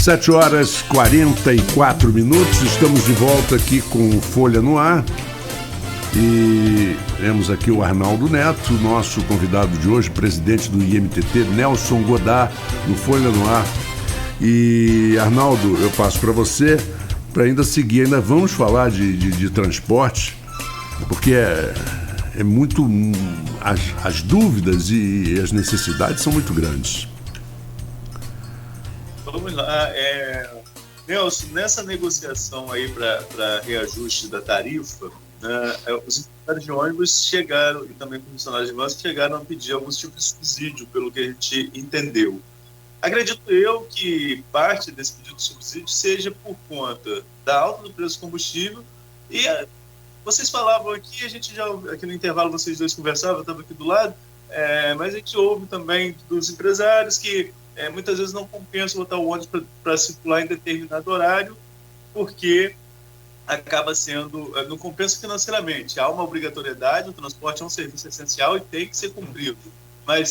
7h44, estamos de volta aqui com Folha no Ar e temos aqui o Arnaldo Neto, nosso convidado de hoje, presidente do IMTT, Nelson Godard, no Folha no Ar. E Arnaldo, eu passo para você, para ainda seguir, ainda vamos falar de transporte, porque é muito, as dúvidas e as necessidades são muito grandes. Vamos lá, Nelson, nessa negociação aí para reajuste da tarifa, né, os empresários de ônibus chegaram, e também funcionários de ônibus chegaram a pedir alguns tipos de subsídio, pelo que a gente entendeu. Acredito eu que parte desse pedido de subsídio seja por conta da alta do preço do combustível e vocês falavam aqui, a gente já, aqui no intervalo vocês dois conversavam, eu estava aqui do lado, mas a gente ouve também dos empresários que muitas vezes não compensa botar o ônibus para circular em determinado horário, porque acaba sendo, não compensa financeiramente. Há uma obrigatoriedade, o transporte é um serviço essencial e tem que ser cumprido. Mas,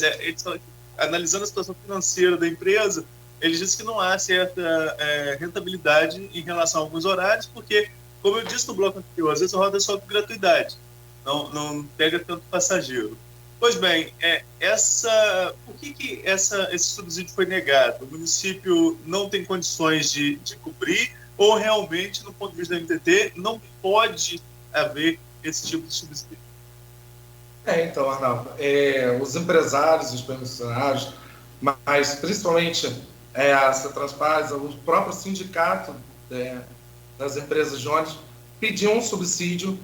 analisando a situação financeira da empresa, eles dizem que não há certa rentabilidade em relação a alguns horários, porque, como eu disse no bloco anterior, às vezes a roda é só por gratuidade, não pega tanto passageiro. Pois bem, por que esse subsídio foi negado? O município não tem condições de cobrir ou realmente, no ponto de vista da MTT, não pode haver esse tipo de subsídio? Então, Arnaldo, os empresários, os permissionários, mas principalmente a Cetraspaz, o próprio sindicato das empresas de ônibus pediu um subsídio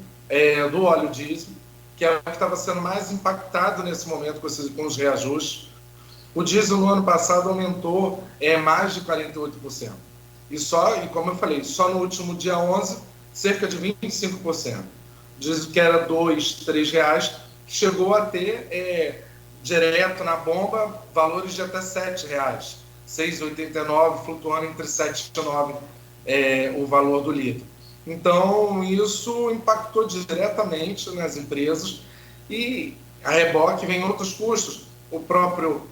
do óleo diesel, que é o que estava sendo mais impactado nesse momento com os reajustes. O diesel no ano passado aumentou mais de 48%. E como eu falei, só no último dia 11, cerca de 25%. O diesel que era R$ 2, R$ 3, chegou a ter, direto na bomba, valores de até R$ 7, R$ 6,89, flutuando entre 7 e 9 o valor do litro. Então, isso impactou diretamente nas empresas e a reboque vem outros custos, o próprio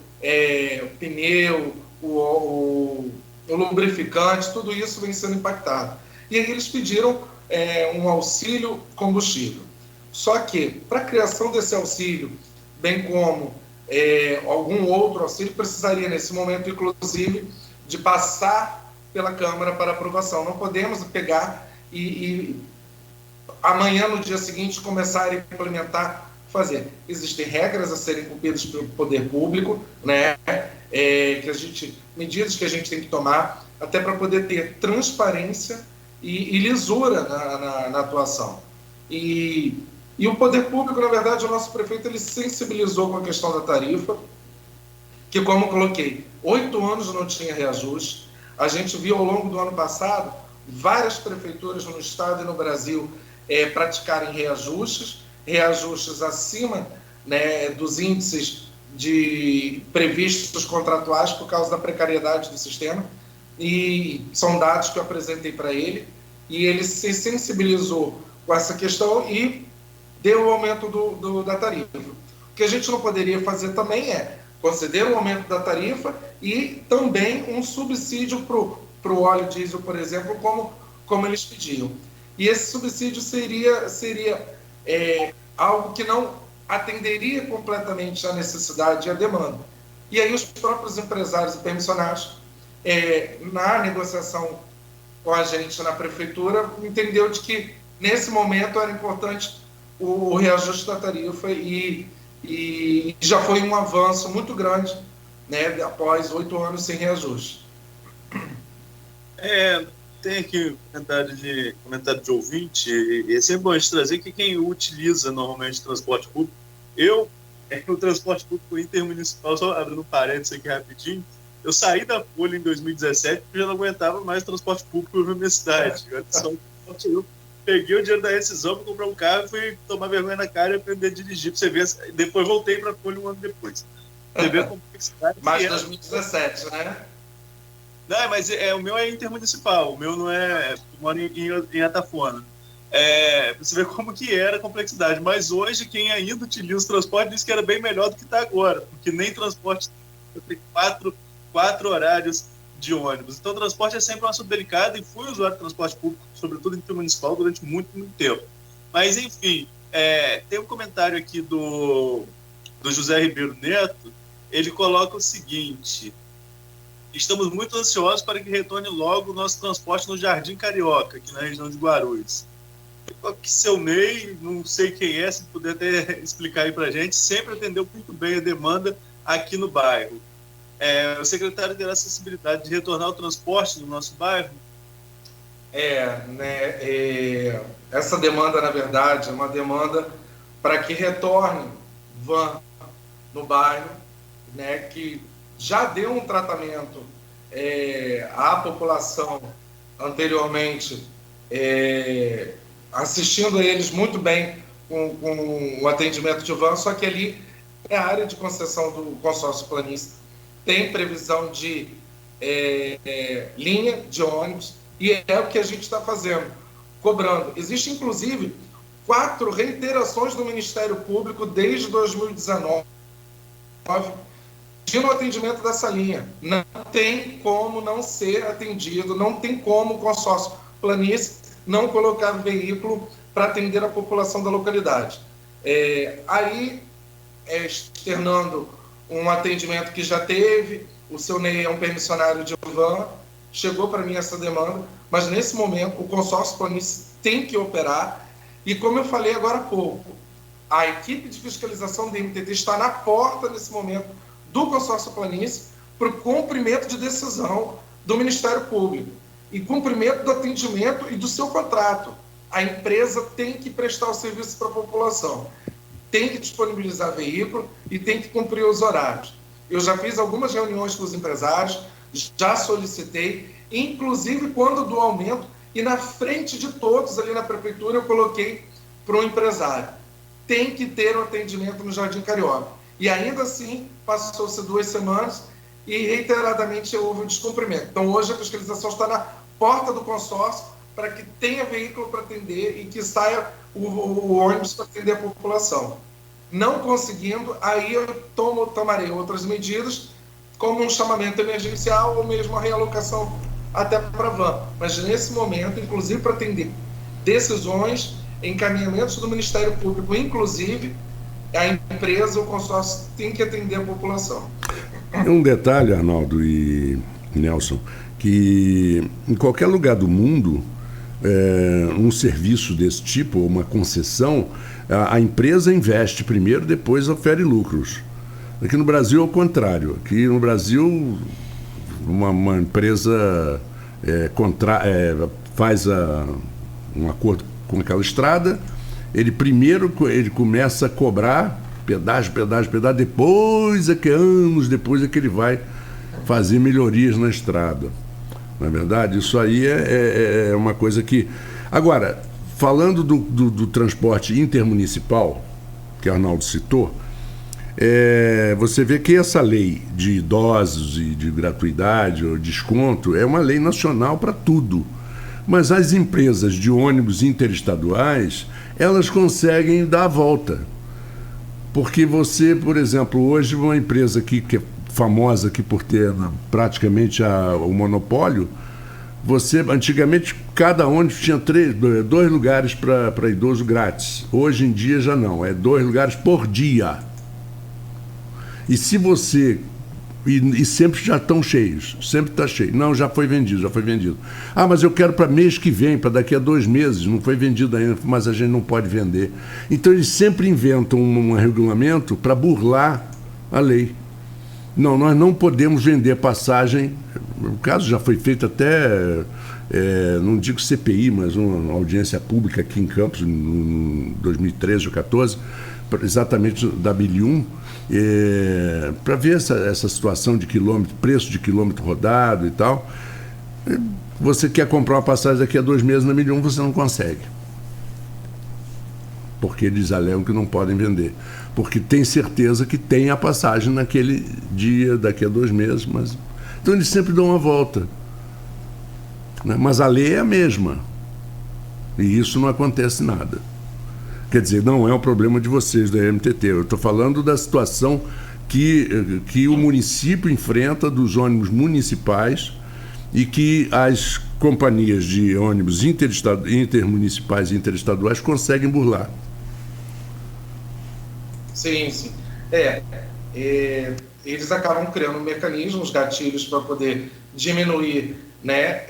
pneu, o lubrificante, tudo isso vem sendo impactado. E aí eles pediram um auxílio combustível. Só que, para a criação desse auxílio, bem como algum outro auxílio, precisaria, nesse momento, inclusive, de passar pela Câmara para aprovação. Não podemos pegar e amanhã, no dia seguinte, começar a implementar, fazer. Existem regras a serem cumpridas pelo poder público, né? Medidas que a gente tem que tomar, até para poder ter transparência e lisura na atuação. E o poder público, na verdade, o nosso prefeito, ele sensibilizou com a questão da tarifa, que, como eu coloquei, 8 anos não tinha reajuste. A gente viu ao longo do ano passado várias prefeituras no estado e no Brasil praticarem reajustes acima, né, dos índices previstos contratuais por causa da precariedade do sistema, e são dados que eu apresentei para ele, e ele se sensibilizou com essa questão e deu o aumento da tarifa. O que a gente não poderia fazer também é conceder o aumento da tarifa e também um subsídio para o óleo diesel, por exemplo, como eles pediam. E esse subsídio seria algo que não atenderia completamente à necessidade e à demanda. E aí os próprios empresários e permissionários, na negociação com a gente na prefeitura, entendeu de que, nesse momento, era importante o reajuste da tarifa e já foi um avanço muito grande, né, após 8 anos sem reajuste. Tem aqui comentário de ouvinte, e é sempre bom a gente trazer que quem utiliza normalmente transporte público, o transporte público intermunicipal, só abrindo um parênteses aqui rapidinho, eu saí da Folha em 2017 porque já não aguentava mais transporte público na minha cidade. Eu peguei o dinheiro da rescisão para comprar um carro e fui tomar vergonha na cara e aprender a dirigir. Pra você ver, depois voltei para a Folha um ano depois. Você vê a complexidade. Mais 2017, né? Não, mas o meu é intermunicipal, o meu não é. Eu moro em Atafona. Você vê como que era a complexidade. Mas hoje, quem ainda utiliza o transporte diz que era bem melhor do que está agora, porque nem transporte tem 4 horários de ônibus. Então, o transporte é sempre um assunto delicado e fui usuário de transporte público, sobretudo em municipal, durante muito, muito tempo. Mas, enfim, tem um comentário aqui do José Ribeiro Neto. Ele coloca o seguinte: estamos muito ansiosos para que retorne logo o nosso transporte no Jardim Carioca, aqui na região de Guarulhos. Que seu Ney, não sei quem é, se puder até explicar aí para a gente, sempre atendeu muito bem a demanda aqui no bairro. O secretário terá acessibilidade de retornar o transporte no nosso bairro? Essa demanda, na verdade, é uma demanda para que retorne van no bairro, né, que já deu um tratamento à população anteriormente, assistindo a eles muito bem com o atendimento de van, só que ali é a área de concessão do consórcio planista, tem previsão de linha de ônibus, e é o que a gente está fazendo, cobrando. Existe, inclusive, 4 reiterações do Ministério Público desde 2019 pedindo o atendimento dessa linha. Não tem como não ser atendido, não tem como o consórcio planista não colocar veículo para atender a população da localidade. Externando um atendimento que já teve, o seu Ney é um permissionário de van, chegou para mim essa demanda, mas nesse momento o consórcio planista tem que operar, e como eu falei agora há pouco, a equipe de fiscalização do MTT está na porta nesse momento do consórcio planista para o cumprimento de decisão do Ministério Público e cumprimento do atendimento e do seu contrato. A empresa tem que prestar o serviço para a população, tem que disponibilizar veículo e tem que cumprir os horários. Eu já fiz algumas reuniões com os empresários, já solicitei, inclusive quando do aumento, e na frente de todos ali na prefeitura eu coloquei para o empresário: tem que ter um atendimento no Jardim Carioca. E ainda assim, passou-se 2 semanas e reiteradamente houve um descumprimento. Então hoje a fiscalização está na porta do consórcio para que tenha veículo para atender e que saia o ônibus para atender a população. Não conseguindo, aí eu tomarei outras medidas, como um chamamento emergencial ou mesmo a realocação até para a van. Mas nesse momento, inclusive para atender decisões, encaminhamentos do Ministério Público, inclusive, a empresa, o consórcio, tem que atender a população. Um detalhe, Arnaldo e Nelson, que em qualquer lugar do mundo, um serviço desse tipo, uma concessão, a empresa investe primeiro, depois ofere lucros. Aqui no Brasil é o contrário. Aqui no Brasil, uma empresa faz um acordo com aquela estrada, ele começa a cobrar pedágio, depois anos depois é que ele vai fazer melhorias na estrada. Na é verdade, isso aí é uma coisa que... Agora, falando do transporte intermunicipal, que o Arnaldo citou, você vê que essa lei de idosos e de gratuidade ou desconto é uma lei nacional para tudo. Mas as empresas de ônibus interestaduais, elas conseguem dar a volta. Porque você, por exemplo, hoje uma empresa que é famosa aqui por ter praticamente o monopólio, antigamente cada ônibus tinha 2 lugares para idoso grátis. Hoje em dia já não, é 2 lugares por dia. E se você... E sempre já estão cheios, sempre está cheio. Não, já foi vendido. Ah, mas eu quero para mês que vem, para daqui a 2 meses, não foi vendido ainda, mas a gente não pode vender. Então eles sempre inventam um regulamento para burlar a lei. Não, nós não podemos vender passagem. O caso já foi feito até, não digo CPI, mas uma audiência pública aqui em Campos, em 2013 ou 2014, exatamente da Bilium, para ver essa situação de quilômetro, preço de quilômetro rodado e tal. Você quer comprar uma passagem daqui a 2 meses na Bilium, você não consegue. Porque eles alegam que não podem vender. Porque tem certeza que tem a passagem naquele dia, daqui a 2 meses. Então eles sempre dão uma volta. Mas a lei é a mesma. E isso não acontece nada. Quer dizer, não é um problema de vocês, da MTT. Eu estou falando da situação que o município enfrenta dos ônibus municipais e que as companhias de ônibus intermunicipais e interestaduais conseguem burlar. Sim, sim. Eles acabam criando mecanismos, gatilhos para poder diminuir, né,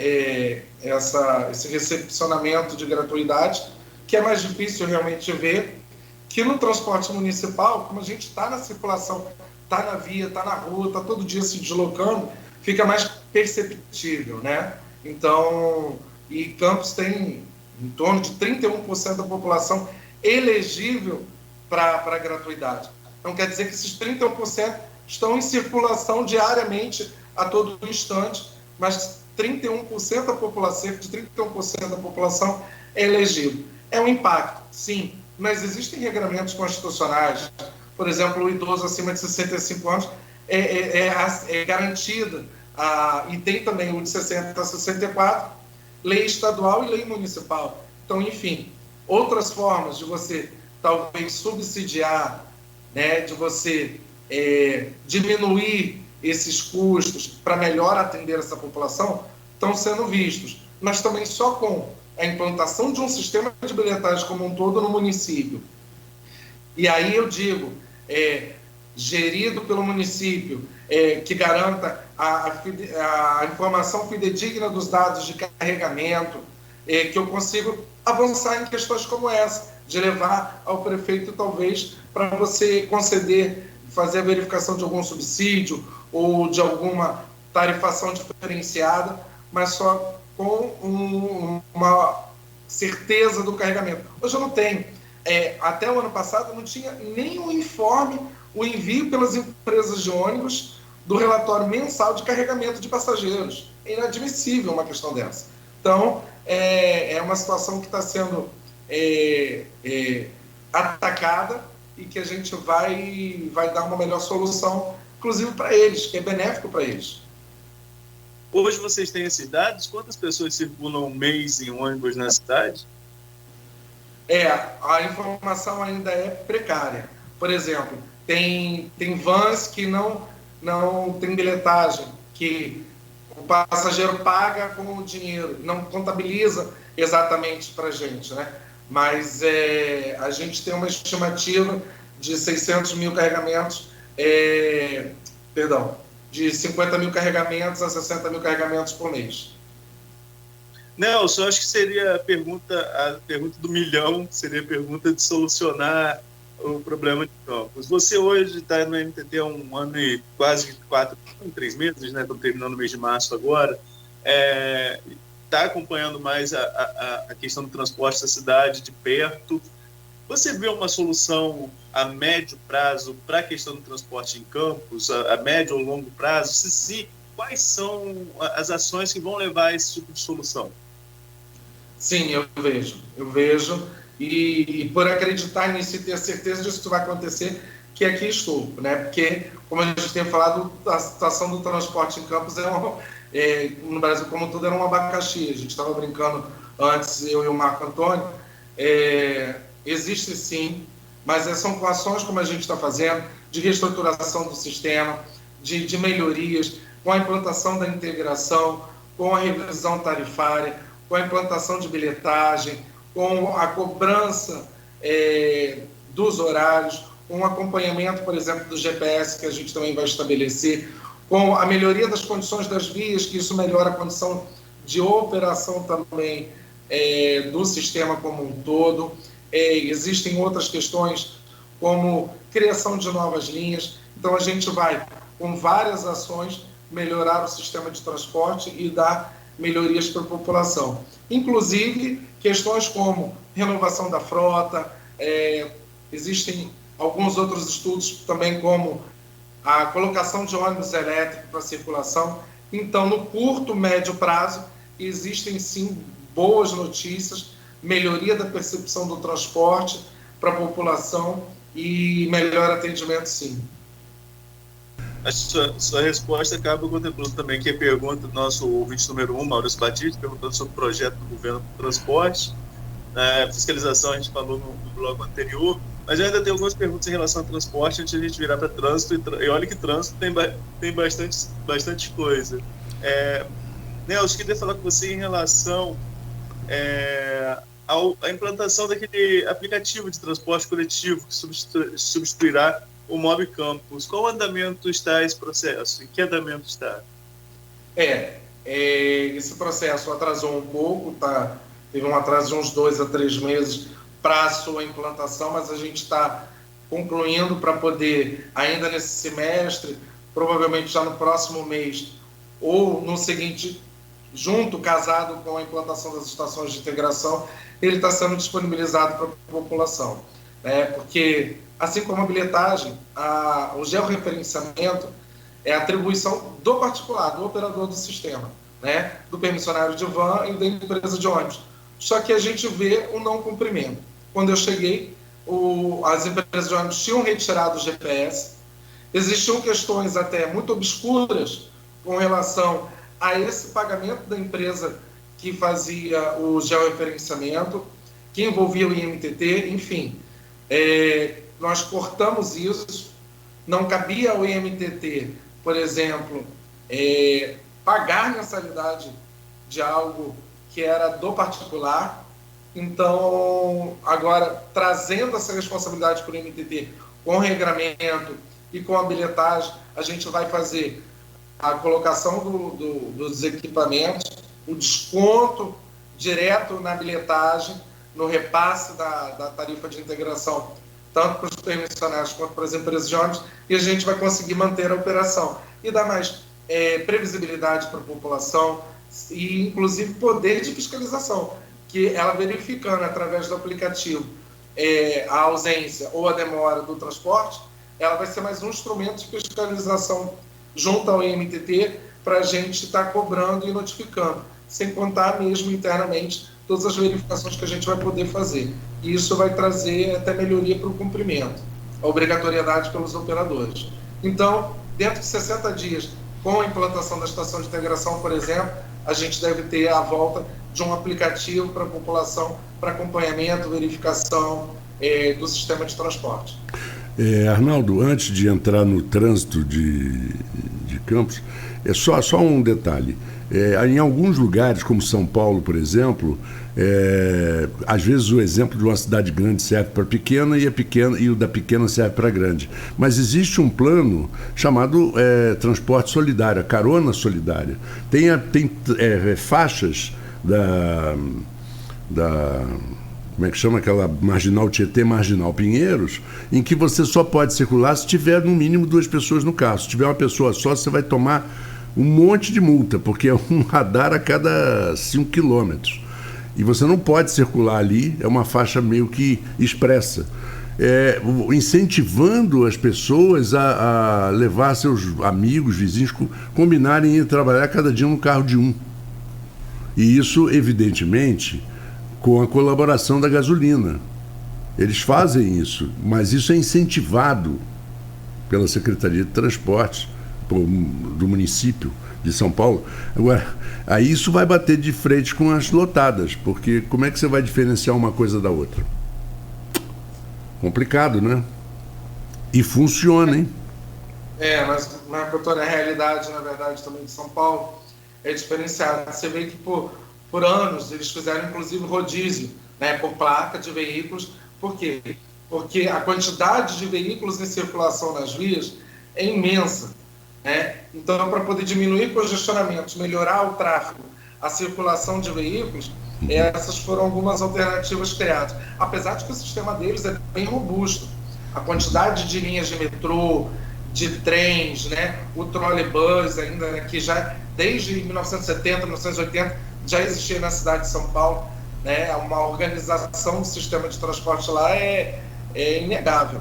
esse recepcionamento de gratuidade, que é mais difícil realmente ver, que no transporte municipal, como a gente está na circulação, está na via, está na rua, está todo dia se deslocando, fica mais perceptível, né? Então, e Campos tem em torno de 31% da população elegível para a gratuidade. Então, quer dizer que esses 31% estão em circulação diariamente, a todo instante, mas 31% da população, cerca de 31% da população é elegível. É um impacto, sim, mas existem regramentos constitucionais. Por exemplo, o idoso acima de 65 anos é garantida, e tem também o de 60 a 64, lei estadual e lei municipal. Então, enfim, outras formas de você talvez subsidiar, né, de você diminuir esses custos para melhor atender essa população, estão sendo vistos. Mas também só com a implantação de um sistema de bilhetagem como um todo no município. E aí eu digo, gerido pelo município, que garanta a informação fidedigna dos dados de carregamento, que eu consigo avançar em questões como essa, de levar ao prefeito, talvez, para você conceder, fazer a verificação de algum subsídio ou de alguma tarifação diferenciada, mas só com uma certeza do carregamento. Hoje eu não tenho. Até o ano passado não tinha nenhum informe, o envio pelas empresas de ônibus do relatório mensal de carregamento de passageiros. É inadmissível uma questão dessa. Então, é uma situação que está sendo atacada e que a gente vai dar uma melhor solução, inclusive para eles, que é benéfico para eles. Hoje vocês têm esses dados? Quantas pessoas circulam um mês em ônibus na cidade? A informação ainda é precária. Por exemplo, tem vans que não tem bilhetagem, que o passageiro paga com o dinheiro, não contabiliza exatamente para a gente, né? Mas a gente tem uma estimativa de 600 mil carregamentos, de 50 mil carregamentos a 60 mil carregamentos por mês. Nelson, acho que seria a pergunta do milhão, seria a pergunta de solucionar o problema de Campos. Você hoje está no MTT há 1 ano e quase 3 meses, né? Estamos terminando o mês de março agora. Está acompanhando mais a questão do transporte da cidade de perto. Você vê uma solução a médio prazo para a questão do transporte em Campos, a médio ou longo prazo? Se quais são as ações que vão levar a esse tipo de solução? Sim, eu vejo, e por acreditar nisso e ter certeza disso que vai acontecer, que aqui estou, né? Porque, como a gente tem falado, a situação do transporte em Campos no Brasil como tudo era um abacaxi. A gente estava brincando antes, eu e o Marco Antônio. Existe sim, mas são com ações como a gente está fazendo, de reestruturação do sistema, de melhorias, com a implantação da integração, com a revisão tarifária, com a implantação de bilhetagem, com a cobrança dos horários, com o acompanhamento, por exemplo, do GPS, que a gente também vai estabelecer, com a melhoria das condições das vias, que isso melhora a condição de operação também do sistema como um todo. Existem outras questões, como criação de novas linhas. Então, a gente vai, com várias ações, melhorar o sistema de transporte e dar melhorias para a população. Inclusive, questões como renovação da frota, existem alguns outros estudos também, como a colocação de ônibus elétricos para circulação. Então, no curto, médio prazo, existem sim boas notícias, melhoria da percepção do transporte para a população e melhor atendimento, sim. A sua resposta acaba contemplando também que a pergunta do nosso ouvinte número 1, Maurício Batista, perguntando sobre o projeto do governo do transporte. Fiscalização a gente falou no bloco anterior, mas eu ainda tenho algumas perguntas em relação ao transporte antes de a gente virar para trânsito, e olha que trânsito tem bastante coisa. Nelson, queria falar com você em relação à implantação daquele aplicativo de transporte coletivo que substituirá o Mob Campus. Qual andamento está esse processo? Em que andamento está? Esse processo atrasou um pouco, teve um atraso de uns 2 a 3 meses para a sua implantação, mas a gente está concluindo para poder, ainda nesse semestre, provavelmente já no próximo mês, ou no seguinte, casado com a implantação das estações de integração, ele está sendo disponibilizado para a população. Porque, assim como a bilhetagem, o georreferenciamento é a atribuição do particular, do operador do sistema, do permissionário de van e da empresa de ônibus. Só que a gente vê o não cumprimento. Quando eu cheguei, as empresas de ônibus tinham retirado o GPS, existiam questões até muito obscuras com relação a esse pagamento da empresa que fazia o georreferenciamento, que envolvia o IMTT, enfim. Nós cortamos isso, não cabia ao IMTT, por exemplo, pagar mensalidade de algo que era do particular. Então, agora, trazendo essa responsabilidade para o IMTT com regramento e com a bilhetagem, a gente vai fazer a colocação dos equipamentos, o desconto direto na bilhetagem, no repasse da tarifa de integração, tanto para os permissionários quanto para as empresas de ônibus, e a gente vai conseguir manter a operação e dar mais previsibilidade para a população e, inclusive, poder de fiscalização, que ela verificando através do aplicativo a ausência ou a demora do transporte, ela vai ser mais um instrumento de fiscalização junto ao IMTT para a gente estar cobrando e notificando, sem contar mesmo internamente todas as verificações que a gente vai poder fazer. E isso vai trazer até melhoria para o cumprimento, a obrigatoriedade pelos operadores. Então, dentro de 60 dias, com a implantação da estação de integração, por exemplo, a gente deve ter a volta de um aplicativo para a população, para acompanhamento, verificação do sistema de transporte. Arnaldo, antes de entrar no trânsito de Campos, só um detalhe. Em alguns lugares, como São Paulo, por exemplo, às vezes o exemplo de uma cidade grande serve para pequena e o da pequena serve para grande. Mas existe um plano chamado transporte solidário, carona solidária. Tem faixas como é que chama aquela Marginal Tietê, Marginal Pinheiros, em que você só pode circular se tiver no mínimo 2 pessoas no carro. Se tiver uma pessoa só, você vai tomar um monte de multa, porque é um radar a cada 5 quilômetros. E você não pode circular ali, é uma faixa meio que expressa. Incentivando as pessoas a levar seus amigos, vizinhos, combinarem em ir trabalhar cada dia no carro de um. E isso, evidentemente, com a colaboração da gasolina. Eles fazem isso, mas isso é incentivado pela Secretaria de Transportes do município de São Paulo. Agora, aí isso vai bater de frente com as lotadas, porque como é que você vai diferenciar uma coisa da outra? Complicado, né? E funciona, hein? Mas a realidade, na verdade, também de São Paulo é diferenciada. Você vê que por anos eles fizeram, inclusive, rodízio, por placa de veículos. Por quê? Porque a quantidade de veículos em circulação nas vias é imensa. Então, para poder diminuir congestionamentos, melhorar o tráfego, a circulação de veículos, essas foram algumas alternativas criadas. Apesar de que o sistema deles é bem robusto. A quantidade de linhas de metrô, de trens, o trolleybus ainda, que já desde 1970, 1980, já existia na cidade de São Paulo, uma organização do sistema de transporte lá é inegável.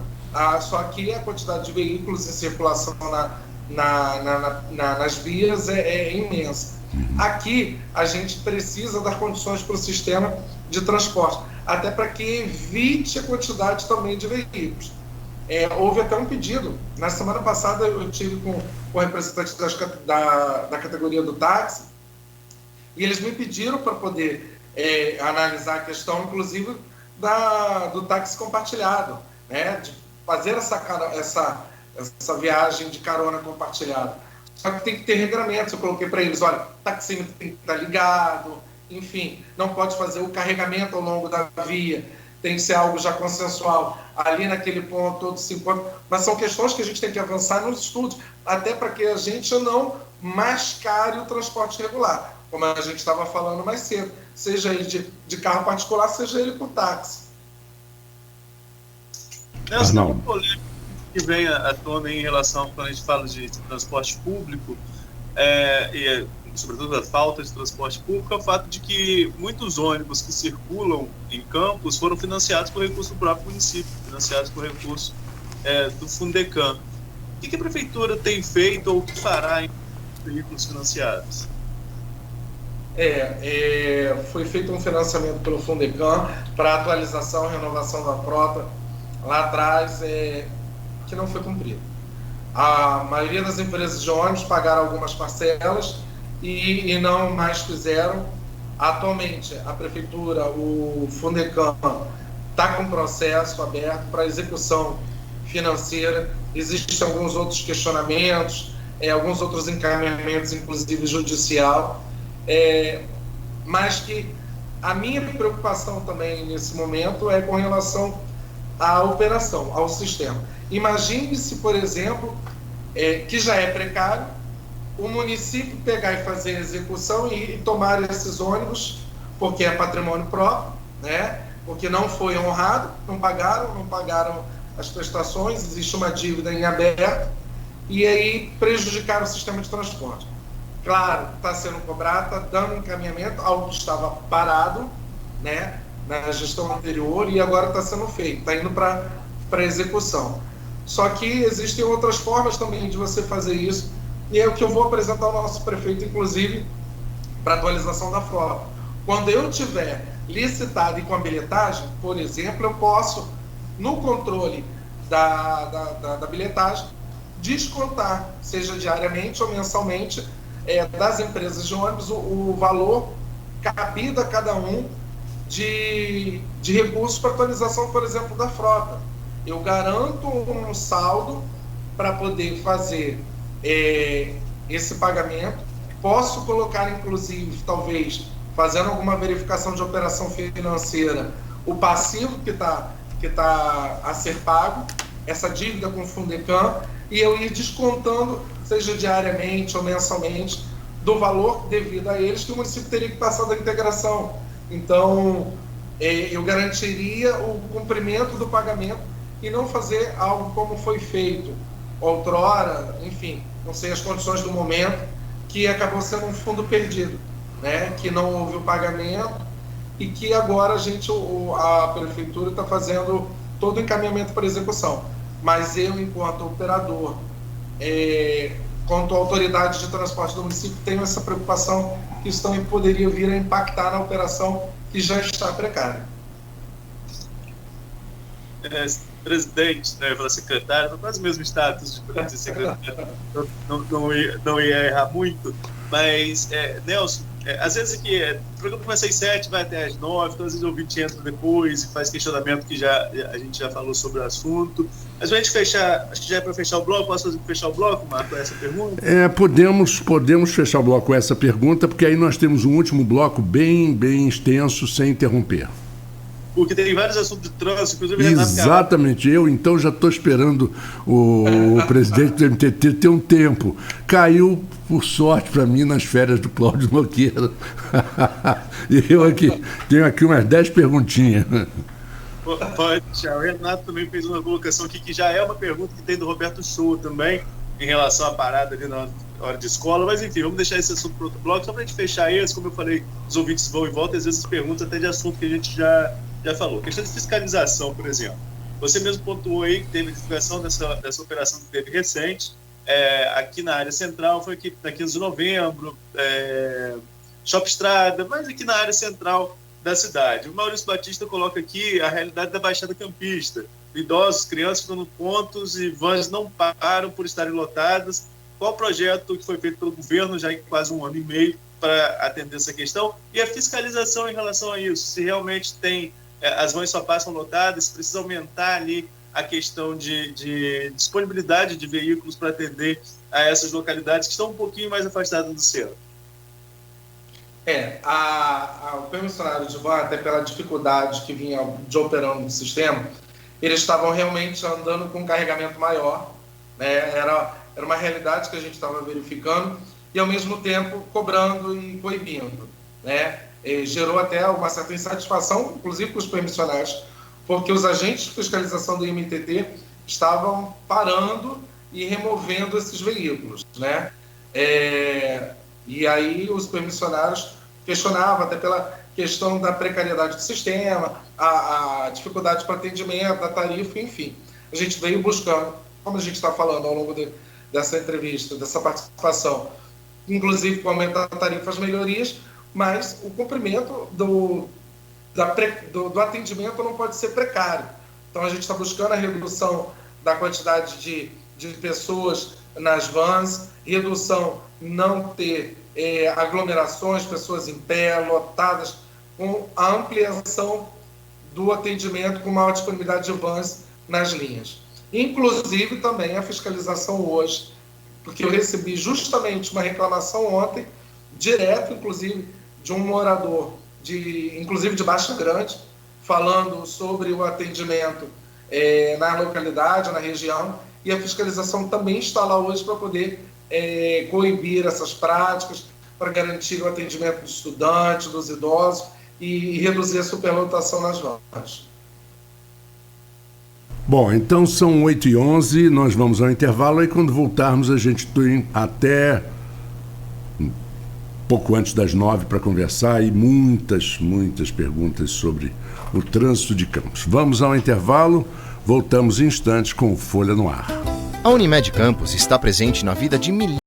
Só que a quantidade de veículos em circulação nas vias é imensa. Aqui a gente precisa dar condições para o sistema de transporte, até para que evite a quantidade também de veículos. Houve até um pedido. Na semana passada eu tive com o representante da categoria do táxi, e eles me pediram para poder analisar a questão, inclusive, do táxi compartilhado, de fazer essa viagem de carona compartilhada. Só que tem que ter regramentos. Eu coloquei para eles, olha, o taxímetro tem que estar ligado, enfim, não pode fazer o carregamento ao longo da via, tem que ser algo já consensual, ali naquele ponto, todos se encontram. Mas são questões que a gente tem que avançar nos estudos, até para que a gente não mascare o transporte regular, como a gente estava falando mais cedo, seja ele de carro particular, seja ele por táxi. Nelson, uma polêmica que vem à tona em relação, quando a gente fala de transporte público, e sobretudo a falta de transporte público, é o fato de que muitos ônibus que circulam em Campos foram financiados por recurso do próprio município, financiados por recurso do Fundecam. O que a prefeitura tem feito ou o que fará em veículos financiados? Foi feito um financiamento pelo Fundecam para atualização e renovação da frota lá atrás, que não foi cumprido. A maioria das empresas de ônibus pagaram algumas parcelas e não mais fizeram. Atualmente, a prefeitura, o Fundecam, está com processo aberto para execução financeira. Existem alguns outros questionamentos, alguns outros encaminhamentos, inclusive judicial, mas que a minha preocupação também nesse momento é com relação à operação, ao sistema. Imagine-se, por exemplo, que já é precário, o município pegar e fazer a execução e tomar esses ônibus, porque é patrimônio próprio, né? Porque não foi honrado, não pagaram as prestações, existe uma dívida em aberto, e aí prejudicaram o sistema de transporte. Claro, está sendo cobrado, está dando encaminhamento, algo que estava parado, né, na gestão anterior, e agora está sendo feito, está indo para execução. Só que existem outras formas também de você fazer isso, e é o que eu vou apresentar ao nosso prefeito, inclusive, para atualização da frota. Quando eu tiver licitado e com a bilhetagem, por exemplo, eu posso, no controle da bilhetagem, descontar, seja diariamente ou mensalmente, das empresas de ônibus, o valor cabido a cada um de recursos para atualização, por exemplo, da frota. Eu garanto um saldo para poder fazer esse pagamento. Posso colocar, inclusive, talvez, fazendo alguma verificação de operação financeira, o passivo que tá a ser pago, essa dívida com o Fundecam, e eu ir descontando, seja diariamente ou mensalmente, do valor devido a eles, que o município teria que passar da integração. Então, eu garantiria o cumprimento do pagamento e não fazer algo como foi feito outrora, enfim, não sei as condições do momento, que acabou sendo um fundo perdido, né? Que não houve o pagamento e que agora a prefeitura está fazendo todo o encaminhamento para execução. Mas eu, enquanto operador, quanto autoridade de transporte do município, tenho essa preocupação que isso também poderia vir a impactar na operação que já está precária. Presidente, né, pela secretária, não faz o mesmo status de secretário, não ia errar muito, mas, Nelson, às vezes aqui, o programa começa às 7, vai até às 9, então às vezes o ouvinte entra depois e faz questionamento que a gente já falou sobre o assunto. Mas pra gente fechar, acho que já é para fechar o bloco, posso fechar o bloco, Marco, essa pergunta? Podemos fechar o bloco com essa pergunta, porque aí nós temos um último bloco bem extenso, sem interromper. Porque tem vários assuntos de trânsito, inclusive... Exatamente, eu então já estou esperando o presidente do MTT ter um tempo. Caiu, por sorte para mim, nas férias do Cláudio Nogueira. E eu tenho aqui umas 10 perguntinhas. Pode deixar. O Renato também fez uma colocação aqui, que já é uma pergunta que tem do Roberto Show também, em relação à parada ali na hora de escola, mas enfim, vamos deixar esse assunto para outro bloco, só para a gente fechar esse, como eu falei, os ouvintes vão e voltam, e às vezes perguntam até de assunto que a gente já falou. Questão de fiscalização, por exemplo. Você mesmo pontuou aí que teve divulgação dessa operação que teve recente, aqui na área central, foi aqui na 15 de novembro, Shopping Estrada, mas aqui na área central da cidade. O Maurício Batista coloca aqui a realidade da Baixada Campista. Idosos, crianças ficam nos pontos e vans não param por estarem lotadas. Qual o projeto que foi feito pelo governo já em quase 1 ano e meio para atender essa questão? E a fiscalização em relação a isso, se realmente tem... as vans só passam lotadas, se precisa aumentar ali a questão de disponibilidade de veículos para atender a essas localidades que estão um pouquinho mais afastadas do centro? O permissionário de van, até pela dificuldade que vinha de operando no sistema, eles estavam realmente andando com um carregamento maior, né? Era uma realidade que a gente estava verificando e, ao mesmo tempo, cobrando e coibindo, né? Gerou até uma certa insatisfação, inclusive com os permissionários, porque os agentes de fiscalização do IMTT estavam parando e removendo esses veículos, né? E aí os permissionários questionavam, até pela questão da precariedade do sistema, a dificuldade para atendimento, da tarifa, enfim. A gente veio buscando, como a gente está falando ao longo dessa entrevista, dessa participação, inclusive com o aumento da tarifa, as melhorias, mas o cumprimento do atendimento não pode ser precário. Então a gente está buscando a redução da quantidade de pessoas nas vans, redução, não ter aglomerações, pessoas em pé, lotadas, com a ampliação do atendimento com maior disponibilidade de vans nas linhas. Inclusive também a fiscalização hoje, porque eu recebi justamente uma reclamação ontem, direto inclusive de um morador, inclusive de Baixa Grande, falando sobre o atendimento na localidade, na região, e a fiscalização também está lá hoje para poder coibir essas práticas, para garantir o atendimento dos estudantes, dos idosos e reduzir a superlotação nas vans. Bom, então são 8h11, nós vamos ao intervalo e quando voltarmos a gente tem até pouco antes das 9 para conversar e muitas perguntas sobre o trânsito de Campos. Vamos ao intervalo, voltamos em instantes com o Folha no Ar. A Unimed Campos está presente na vida de milhares